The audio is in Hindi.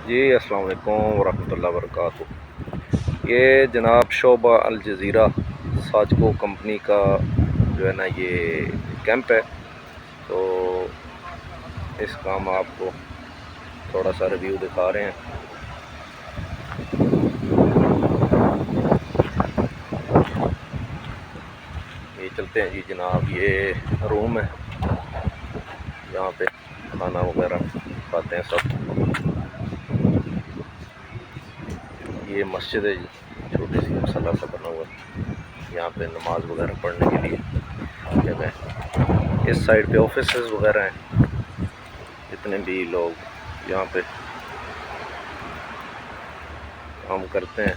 जी अस्सलाम वालेकुम वरहमतुल्लाहि वबरकातुहू। ये जनाब शोबा अल जज़ीरा साजको कंपनी का जो है ना ये कैंप है। तो इसका हम आपको थोड़ा सा रिव्यू दिखा रहे हैं। ये चलते हैं जी जनाब, ये रूम है यहाँ पे खाना वगैरह खाते हैं सब। ये मस्जिद है जी, छोटी सी मसला सा बना हुआ है, यहाँ पे नमाज वगैरह पढ़ने के लिए जगह है। इस साइड पे ऑफिसेस वगैरह हैं, जितने भी लोग यहाँ पे काम करते हैं